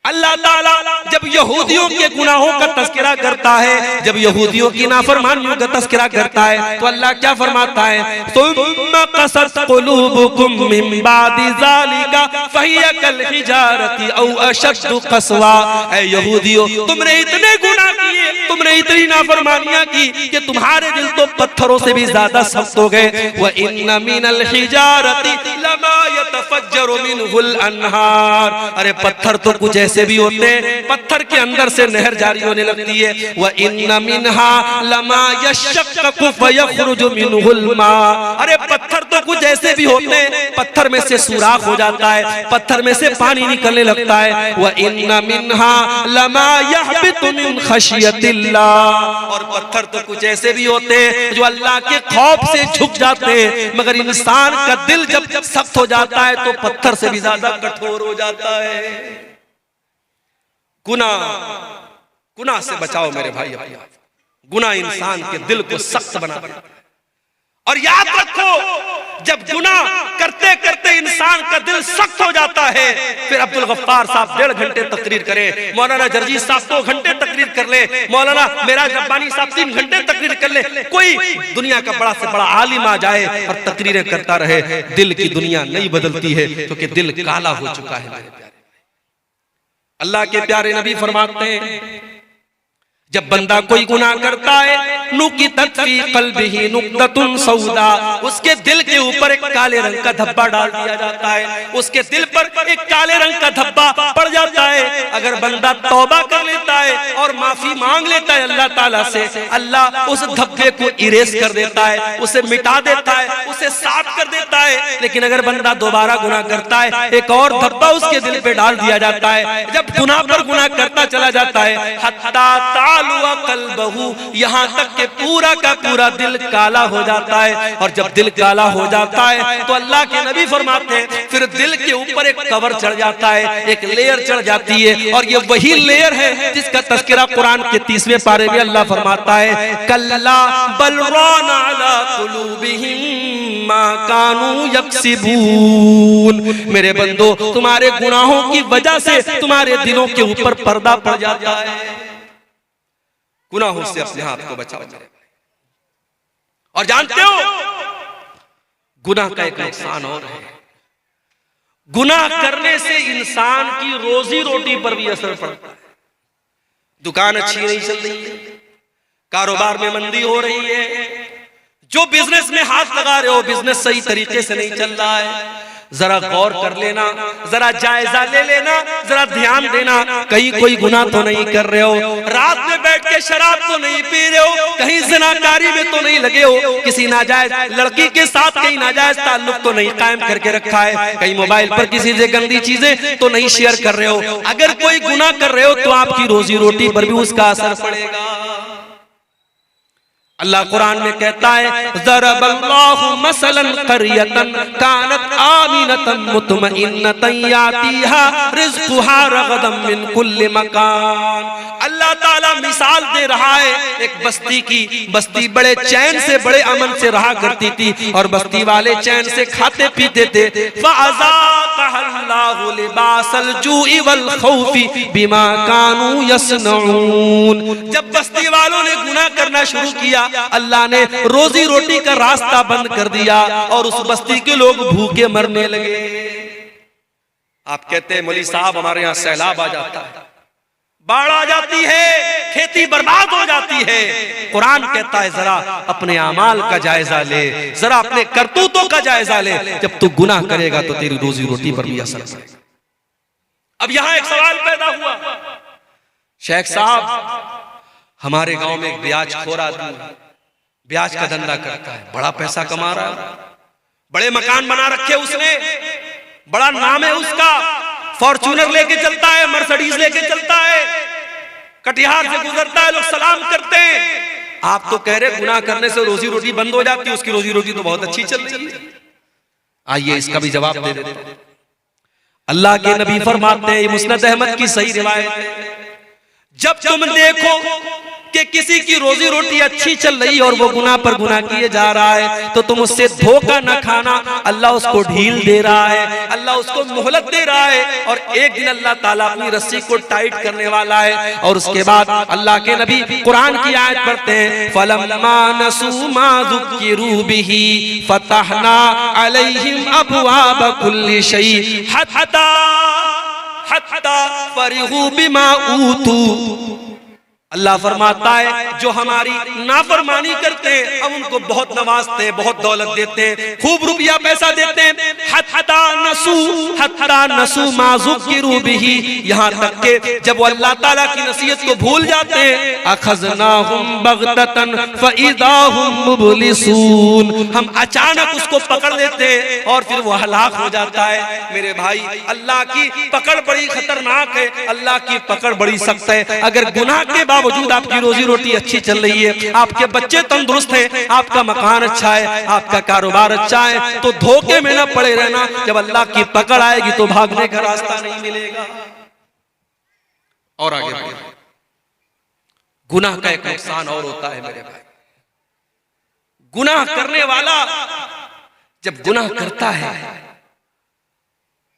अल्लाह ताला जब यहूदियों के गुनाहों का तस्करा करता है, जब यहूदियों की नाफरमानियों का तस्करा करता है तो अल्लाह क्या फरमाता है सुम्मा क़सत क़ुलूबुकुम मिन बादि ज़ालिका फ़हिय कल हिजारति औ अशद्दु क़स्वा। ऐ यहूदियों तुमने इतने गुनाह किए, तुमने इतनी नाफरमानियां की कि तुम्हारे दिल तो पत्थरों से भी ज्यादा सख्त हो गए। व इन्न मिनल हिजारति लमा यतफज्जरु मिनहुल अन्हार, अरे पत्थर तो कुछ ऐसे भी होते हैं पत्थर के अंदर से नहर जारी होने लगती है। व इन्न मिनहा लमा यशक्ककु फयखरुजु मिनहुल मा, अरे पत्थर तो कुछ ऐसे भी होते हैं पत्थर में से सुराख हो जाता है, पत्थर में से पानी निकलने लगता है। व इन्न मिनहा लमा यहबितु मिन खशियतिल्लाह, और पत्थर तो कुछ ऐसे भी होते हैं जो अल्लाह के खौफ से झुक जाते हैं, मगर इंसान का दिल जब सख्त हो जाता है तो पत्थर से भी ज्यादा कठोर हो जाता है। गुनाह से बचाओ मेरे भाई। गुनाह इंसान के दिल को सख्त बना देता है। और याद रखो, जब गुनाह करते करते इंसान का दिल सख्त हो जाता है, फिर अब्दुल गफ्फार साहब 1.5 घंटे तकरीर करें, मौलाना जर्जी साहब 2 घंटे तकरीर कर ले, मौलाना मेराज रब्बानी साहब 3 घंटे तकरीर कर ले, कोई दुनिया का बड़ा से बड़ा आलिम आ जाए और तकरीरें करता रहे, दिल की दुनिया नहीं बदलती है, क्योंकि दिल काला हो चुका है। मेरे प्यारे अल्लाह के प्यारे नबी फरमाते हैं, जब बंदा कोई गुनाह करता है, नुकितत फी क़ल्बिही नुक्ततुन सौदा, उसके दिल के ऊपर एक काले रंग का धब्बा डाल दिया जाता है, उसके दिल पर एक काले रंग का धब्बा पड़ जाता है। अगर बंदा तौबा कर लेता है और माफी मांग लेता है अल्लाह ताला से, अल्लाह उस धब्बे को इरेज कर देता है, उसे मिटा देता है, उसे साफ कर देता है। लेकिन अगर बंदा दोबारा गुनाह करता है, एक और धब्बा उसके दिल पे डाल दिया जाता है। जब गुनाह पर गुनाह करता चला जाता है, हत्ता तालुआ कल्बहू, यहाँ तक के पूरा का पूरा दिल काला हो जाता है। और जब दिल काला हो जाता है तो अल्लाह के नबी फरमाते हैं, फिर दिल के ऊपर एक कवर चढ़ जाता है, एक लेयर चढ़ जाती है, और ये वही लेयर है जिसका तज़किरा कुरान के 30वें पारे में अल्लाह फरमाता है, कल्ला बल रान अला कुलूबिहिम मा कानू यक्सिबून। मेरे बंदो, तुम्हारे गुनाहों की वजह से तुम्हारे दिलों के ऊपर पर्दा पड़ जाता है। गुनाहों से अपने हाथ को बचाओ। और जानते हो, गुनाह का एक नुकसान और है, गुनाह करने से इंसान की रोजी रोटी पर भी असर पड़ता है। दुकान अच्छी नहीं चल रही है, कारोबार में मंदी हो रही है, जो बिजनेस में हाथ लगा रहे हो बिजनेस सही तरीके से नहीं चल रहा है, जरा गौर कर लेना, जरा जायजा ले लेना, जरा ध्यान देना, कहीं कोई गुनाह तो नहीं कर रहे हो, रात में बैठ के शराब तो नहीं पी रहे हो, कहीं ज़िनाकारी में तो नहीं लगे हो, किसी नाजायज लड़की के साथ कहीं नाजायज ताल्लुक तो नहीं कायम करके रखा है, कहीं मोबाइल पर किसी से गंदी चीजें तो नहीं शेयर कर रहे हो। अगर कोई गुनाह कर रहे हो तो आपकी रोजी रोटी पर भी उसका असर पड़ेगा। अल्लाह कुरान में कहता है, ज़रबल्लाहु मसलन क़रियतन कानत आमिनतन मुतमइन्नतन यातीहा रिज़्क़ुहा रग़दन मिन कुल्लि मकान। अल्लाह ताला मिसाल दे रहा है एक बस्ती की। बस्ती बड़े चैन से, बड़े अमन से रहा करती थी, और बस्ती वाले चैन से खाते पीते थे। फ़अज़ाक़हल्लाहु लिबासल जूइ वल ख़ौफ़ि बिमा कानू यस्नऊन। जब बस्ती वालों ने गुनाह करना शुरू किया, अल्लाह ने रोजी रोटी का रास्ता बंद कर दिया और उस बस्ती के लोग भूखे मरने लगे। आप कहते हैं मौलवी साहब हमारे यहाँ सैलाब आ जाता है, बाढ़ आ जाती है, खेती बर्बाद हो जाती है। कुरान कहता है जरा अपने अमाल का जायजा ले, जरा अपने करतूतों का जायजा ले। जब तू गुनाह करेगा तो तेरी रोजी रोटी पर भी असर पड़ेगा। अब यहाँ एक सवाल पैदा हुआ, शेख साहब हमारे गांव में एक ब्याज खोर आदमी ब्याज का धंधा करता है, बड़ा पैसा कमा रहा है, बड़े मकान बना रखे उसने, बड़ा नाम है उसका, फॉर्च्यूनर लेके चलता है, मर्सिडीज लेके चलता है, कटिहार से गुजरता है, लोग सलाम करते हैं। आप तो कह रहे गुनाह करने से रोजी रोटी बंद हो जाती है, उसकी रोजी रोटी तो बहुत अच्छी चल रही है। आइए इसका भी जवाब दे देते हैं। अल्लाह के नबी फरमाते हैं, मुस्नद अहमद की सही रिवायत है, जब तुम देखो कि किसी की रोजी रोटी अच्छी चल रही और वो गुनाह पर गुनाह किए जा रहा है, तो तुम उससे धोखा न खाना। अल्लाह उसको ढील दे रहा है, अल्लाह उसको मोहलत दे रहा है, और एक दिन अल्लाह ताला अपनी रस्सी को टाइट करने वाला है। और उसके बाद अल्लाह के नबी कुरान की आयत पढ़ते हैं, फलम्मा नसू मा ज़ुक्किरू बिही फतहना अलैहिम अबवाब कुल्लि शै हत्ता फरिहू बिमा ऊतू। अल्लाह फरमाता है जो हमारी नाफरमानी करते हैं हम उनको बहुत नवाजते हैं, बहुत दौलत देते हैं, खूब रुपया पैसा देते हैं। हत्ता नसू मा ज़ुक्किरू बिही, यहाँ तक के जब वो अल्लाह ताला की नसीहत को भूल जाते हैं, अखज़नाहुम बग़ततन फ़इज़ा हुम मुब्लिसून, हम अचानक उसको पकड़ लेते हैं और फिर वो हलाक हो जाता है। मेरे भाई, अल्लाह की पकड़ बड़ी खतरनाक है, अल्लाह की पकड़ बड़ी सख्त है। अगर गुनाह के बावजूद आपकी रोजी रोटी अच्छी चल रही है, आपके बच्चे तंदुरुस्त हैं, आपका मकान अच्छा है, आपका कारोबार अच्छा है, तो धोखे में न पड़े रहना। जब अल्लाह की पकड़ आएगी तो भागने का रास्ता नहीं मिलेगा। और आगे गुनाह का एक नुकसान और होता है मेरे भाई, गुनाह करने वाला जब गुनाह करता है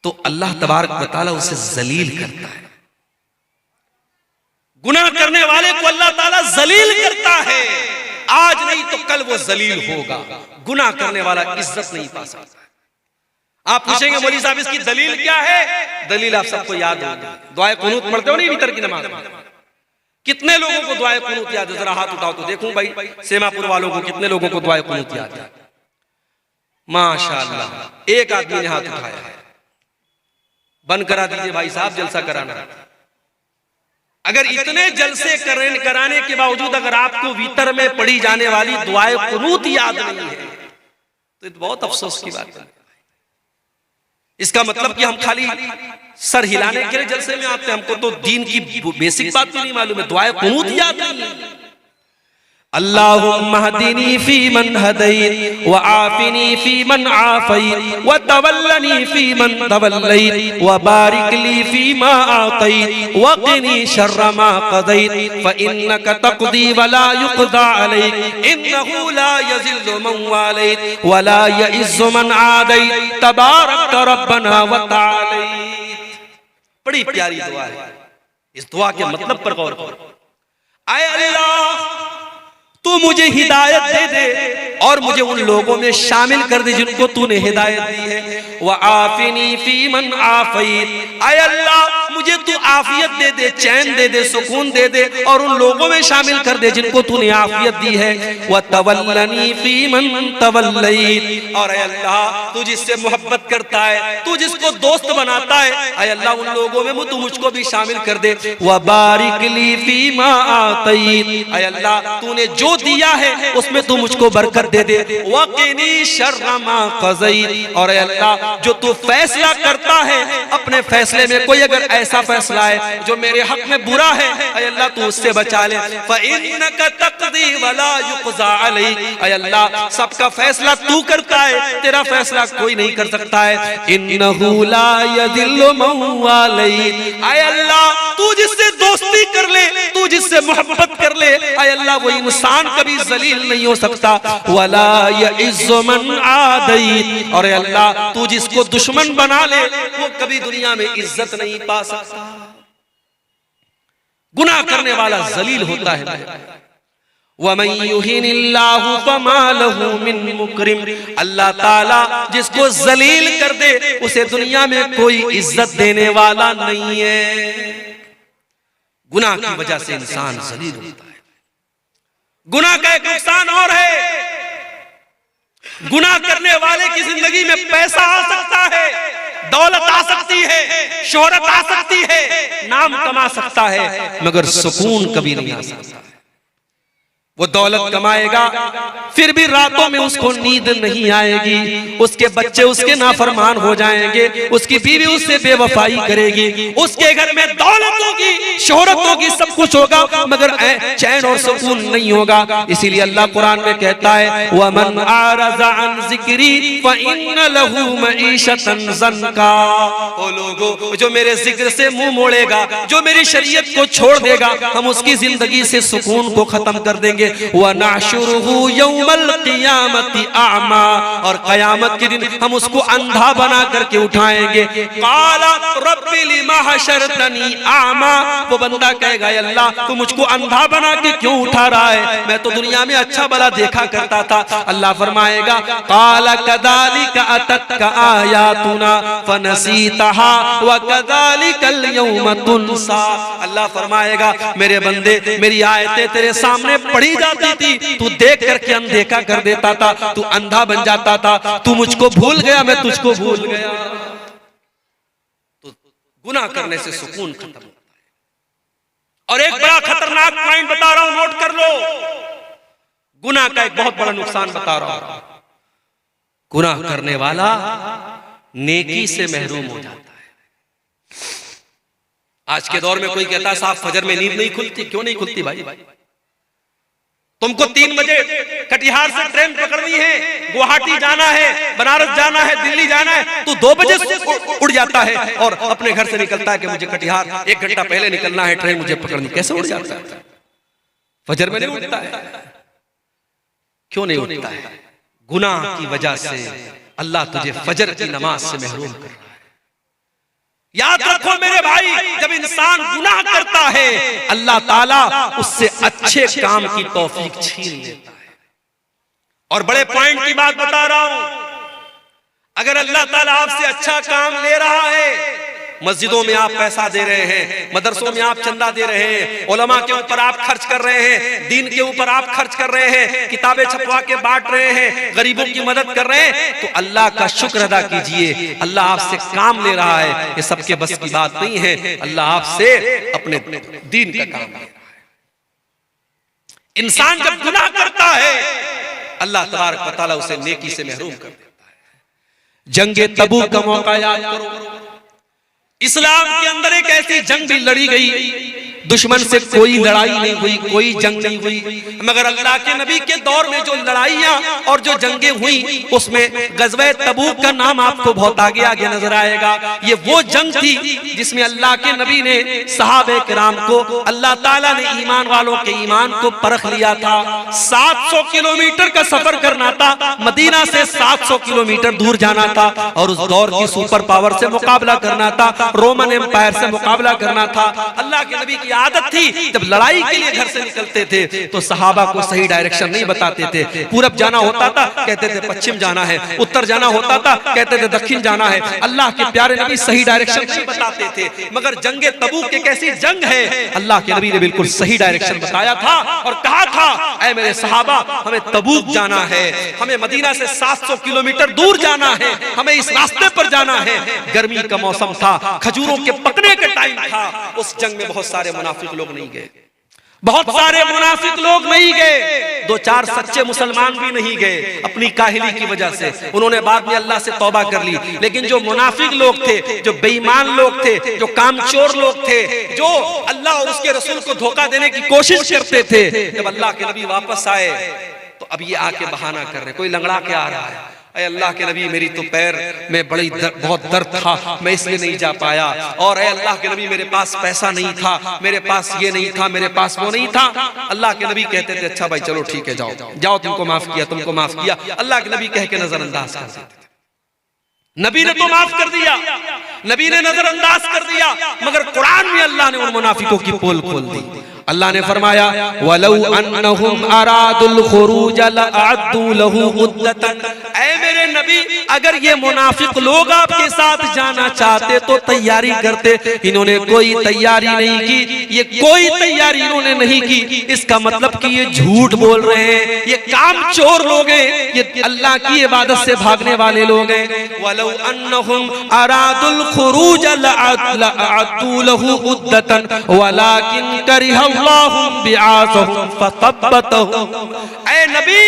तो अल्लाह तबारक व तआला उसे जलील करता है। गुनाह करने वाले को अल्लाह ताला जलील करता है, आज नहीं तो कल वो जलील होगा। गुनाह करने वाला इज्जत नहीं पा सकता। आप पूछेंगे मौलवी साहब इसकी दलील क्या है? दलील आप सबको याद होगी, दुआए कुनूत पढ़ते हो नहीं वितर की नमाज में? कितने लोगों को दुआए कुनूत याद है? जरा हाथ उठाओ तो देखूं भाई, सेमापुर वालों को कितने लोगों को दुआए कुनूत याद है? माशाअल्लाह, एक आदमी ने हाथ उठाया है। बंद करा दीजिए भाई साहब, जलसा कराना। अगर इतने जलसे कराने के बावजूद अगर आपको वितर में पढ़ी जाने वाली दुआए कुनूत याद नहीं है तो बहुत अफसोस की बात है। इसका मतलब कि हम खाली सर हिलाने के लिए जलसे में आते हैं, हमको तो दीन की बेसिक बात भी नहीं मालूम है, दुआए कुनूत याद नहीं है। अल्लाहुम्मा हदीनी फी मन हदैत व आफिनी फी मन आफैत व तवल्लनी फी मन तवल्लैत व बारिक ली फी मा आतैत व क़िनी शर्र मा क़दैत फ इन्नका तक़दी व ला युक़दा अलैक इन्नहु ला यज़िल्लु मन वालैत व ला यइज़्ज़ु मन आदैत तबारक रब्बना व तआलैत। बड़ी प्यारी दुआ है। इस दुआ के मतलब पर गौर करो। आए अल्लाह, तू मुझे हिदायत दे दे और मुझे उन लोगों में शामिल कर दे जिनको तूने हिदायत दी है। व आफिनी फी मन आफैत, आए अल्लाह मुझे तू आफियत दे दे, चैन दे दे, सुकून दे दे और उन लोगों में शामिल कर दे जिनको तूने आफियत दी है। व तवल्लनी फी मन तवल्लैत, और आए अल्लाह तू जिससे मोहब्बत करता है, तू जिसको दोस्त बनाता है, आए अल्लाह उन लोगों में तू मुझको भी शामिल कर दे। व बारिक ली फी मा आतैत, आए अल्लाह तूने जो दिया है उसमें तू मुझको बरकत दे दे। वक़िनी शर्र मा क़ज़ैत, और अल्लाह जो तू फैसला करता है अपने फैसले में कोई अगर ऐसा फैसला है जो मेरे हक में बुरा है, अल्लाह तू उससे बचा ले। फ इन्नका तक़दी व ला युक़ज़ा अलैक, अल्लाह सबका फैसला तू करता है, तेरा फैसला कोई नहीं कर सकता है। इन्नहु ला यज़िल्लु मन वालैत, अल्लाह तू जिससे दोस्ती कर ले, तू जिससे मोहब्बत कर ले, अल्लाह वो इंसान कभी जलील नहीं हो सकता। वला यइज़्ज़ु मन आदैत, और अल्लाह तू जिसको दुश्मन बना ले वो कभी दुनिया में इज्जत नहीं पा सकता। गुनाह करने वाला जलील होता है। वमन युहिनिल्लाहु फमा लहु मिन मुकरिम, अल्लाह ताला जिसको जलील कर दे उसे दुनिया में कोई इज्जत देने वाला नहीं है। गुनाह की वजह से इंसान जलील होता है। गुनाह का एक नुकसान और है, गुनाह करने वाले की जिंदगी में पैसा आ सकता है, दौलत आ सकती है, शोहरत आ सकती है, नाम कमा सकता है, मगर सुकून कभी नहीं आ सकता। वो दौलत कमाएगा फिर भी रातों में उसको नींद नहीं आएगी, उसके बच्चे उसके नाफरमान हो जाएंगे, उसकी बीवी उससे बेवफाई करेगी, उसके घर में दौलत होगी, शोहरत होगी, सब कुछ होगा, मगर चैन और सुकून नहीं होगा। इसीलिए अल्लाह कुरान में कहता है वमन आरज़ा अन ज़िक्री फ़इन्न लहू मईशतन ज़न्का, ओ लोगों जो मेरे जिक्र से मुंह मोड़ेगा, जो मेरी शरीयत को छोड़ देगा, हम उसकी जिंदगी से सुकून को खत्म कर देंगे। व नहशुरुहु यौमल क़ियामति अअमा, और क़यामत के दिन हम उसको अंधा बना करके उठाएंगे। क़ाला रब्बि लिमा हशरतनी अअमा, वो बंदा कहेगा अल्लाह तू मुझको अंधा बना के क्यों उठा रहा है, मैं तो दुनिया में अच्छा भला देखा करता था। अल्लाह फरमाएगा क़ाला कज़ालिका अततका आयातुना फनसीतहा व कज़ालिकल यौम तुनसा, अल्लाह फरमाएगा मेरे बंदे मेरी आयतें तेरे सामने पढ़ी जाती थी, तू देख करके अनदेखा कर देता था, तू अंधा बन जाता था, तू मुझको भूल गया, मैं तुझको भूल गया। तो गुनाह करने से सुकून खत्म होता है। और एक बड़ा खतरनाक पॉइंट बता रहा हूं, नोट कर लो। गुनाह का एक बहुत बड़ा नुकसान बता रहा हूं, गुनाह करने वाला नेकी से महरूम हो जाता है। आज के दौर में कोई कहता है साहब फजर में नींद नहीं खुलती, क्यों नहीं खुलती भाई? तुमको 3 बजे कटिहार से ट्रेन पकड़नी है, गुवाहाटी जाना है, बनारस जाना है, दिल्ली जाना है, तो 2 बजे उड़ जाता है और अपने घर से निकलता है कि मुझे कटिहार 1 घंटा पहले निकलना है, ट्रेन मुझे पकड़नी। कैसे उड़ जाता है? फजर में नहीं उठता है। क्यों नहीं उठता है? गुनाह की वजह से अल्लाह तुझे फजर की नमाज से महरूम कर रहा है। याद रखो मेरे भाई, जब इंसान गुनाह करता है अल्लाह ताला उससे अच्छे काम की तौफीक छीन लेता है। और बड़े पॉइंट की बात बता रहा हूं, अगर अल्लाह ताला आपसे अच्छा काम ले रहा है, मस्जिदों में आप पैसा दे रहे हैं, मदरसों में आप चंदा दे रहे हैं, उलमा के ऊपर आप खर्च कर रहे हैं, दीन के ऊपर आप खर्च कर रहे हैं, किताबें छपवा के बांट रहे हैं, गरीबों की मदद कर रहे हैं, तो अल्लाह का शुक्र अदा कीजिए। अल्लाह आपसे काम ले रहा है, ये सबके बस की बात नहीं है। अल्लाह आपसे अपने दीन का काम ले रहा है। इंसान जब गुनाह करता है अल्लाह तबारक व तआला उसे नेकी से महरूम कर देता है। जंगे तबूक का मौका याद करो, इस्लाम के अंदर एक ऐसी जंग भी लड़ी गई, दुश्मन से कोई लड़ाई नहीं हुई, कोई जंग नहीं हुई, मगर अल्लाह के नबी के दौर में जो लड़ाइयां और जो जंगें हुई उसमें गज़वे तबूक का नाम आपको बहुत आगे आगे नजर आएगा। ये वो जंग थी जिसमें अल्लाह के नबी ने सहाबे किराम को, अल्लाह ताला ने ईमान वालों के ईमान को परख लिया था। 700 किलोमीटर का सफर करना था, मदीना से 700 किलोमीटर दूर जाना था और उस दौर की सुपर पावर से मुकाबला करना था, रोमन एम्पायर से मुकाबला करना था। अल्लाह के नबी की आदत थी जब लड़ाई के लिए घर से निकलते थे तो सहाबा को सही डायरेक्शन नहीं बताते थे। पूरब जाना होता था कहते थे पश्चिम जाना है, उत्तर जाना होता था कहते थे दक्षिण जाना है। अल्लाह के प्यारे नबी सही डायरेक्शन नहीं बताते थे, मगर जंगे तबूक एक ऐसी जंग है अल्लाह के नबी ने बिल्कुल सही डायरेक्शन बताया था और कहा था, ऐ मेरे सहाबा, हमें तबूक जाना है, हमें मदीना से 700 किलोमीटर दूर जाना है, हमें इस रास्ते पर जाना है। गर्मी का मौसम था, खजूरों के पकने का टाइम था। उस जंग में बहुत सारे मुनाफिक लोग नहीं गए, बहुत सारे मुनाफिक लोग नहीं गए, 2-4 सच्चे मुसलमान भी नहीं गए अपनी काहिली की वजह से। उन्होंने बाद में अल्लाह से तौबा कर ली, लेकिन जो मुनाफिक लोग थे, जो बेईमान लोग थे, जो कामचोर लोग थे, जो अल्लाह और उसके रसूल को धोखा देने की कोशिश करते थे, जब अल्लाह के नबी वापस आए तो अब ये आके बहाना कर रहे, कोई लंगड़ा के आ रहा है, ऐ अल्लाह के नबी मेरी तो पैर में बहुत दर्द था, मैं इसलिए नहीं जा पाया, और ऐ अल्लाह के नबी मेरे पास पैसा नहीं था, मेरे पास ये नहीं था, मेरे पास वो नहीं था। अल्लाह के नबी कहते थे अच्छा भाई चलो ठीक है, जाओ जाओ, तुमको माफ किया, तुमको माफ किया। अल्लाह के नबी कह के नजरअंदाज कर देते थे। नबी ने तो माफ कर दिया, नबी ने नजरअंदाज कर दिया, मगर कुरान में अल्लाह ने उन मुनाफिकों की पोल खोल दी। अल्लाह ने फरमाया वलौ अन्नहुम अरादुल खुरूज लअद्दू लहू उद्दतन, ऐ मेरे नबी अगर ये मुनाफिक लोग आपके साथ जाना चाहते तो तैयारी करते, इन्होंने कोई तैयारी नहीं की, ये कोई तैयारी इन्होंने नहीं की। इसका मतलब कि ये झूठ बोल रहे हैं, ये कामचोर लोग हैं, ये अल्लाह की इबादत से भागने वाले लोग हैं। वलौ अन्नहुम अरादुल खुरूज लअद्दू लहू उद्दतन वलाकिन करिह ऐ नबी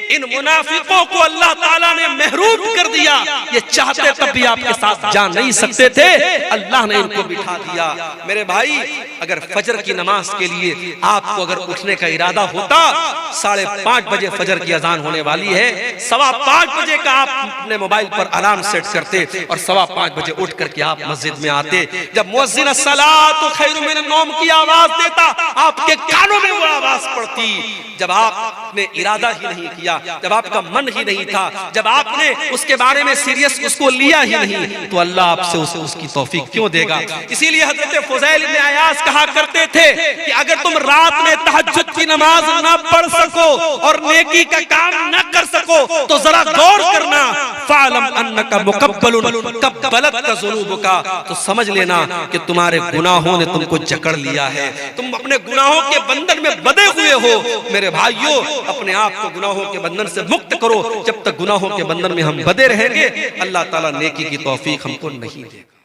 इन मुनाफिकों को अल्लाह ताला ने महरूम कर दिया, ये चाहते तब भी आपके साथ जा नहीं सकते थे, अल्लाह ने इनको बिठा दिया। मेरे भाई अगर फजर की नमाज के लिए आपको अगर उठने का इरादा होता, 5:30 बजे फजर की अजान होने वाली है, 5:15 बजे का आप अपने मोबाइल पर अलार्म सेट करते और 5:15 बजे उठ करके आप मस्जिद में आते। जब मुअज्जिन अस्सलातु खैरुम मिनन नौम की आवाज देता, आपके कानों में वो आवाज पड़ती। जब आपने इरादा ही नहीं किया, जब आपका मन ही नहीं था, जब आपने उसके बारे में सीरियस उसको लिया ही नहीं, तो अल्लाह आपसे उसकी तौफीक क्यों देगा। इसीलिए हजरत फुज़ैल इब्न अयाज कहा करते थे कि अगर तुम रात में तहज्जुद की नमाज ना पढ़ सको और नेकी का काम न कर सको तो जरा गौर करना, फ़अलम अन्नका मुक़ब्बलुन क़ब्बलत ज़ुनूबुका, तो समझ लेना कि तुम्हारे गुनाहों ने तुमको जकड़ लिया है, तुम अपने गुनाहों के बंधन में बंधे हुए हो। मेरे भाइयों अपने आप को गुनाहों के बंधन से मुक्त करो, जब तक गुनाहों के बंधन में हम बंधे रहेंगे अल्लाह ताला नेकी की तौफीक हमको नहीं देगा।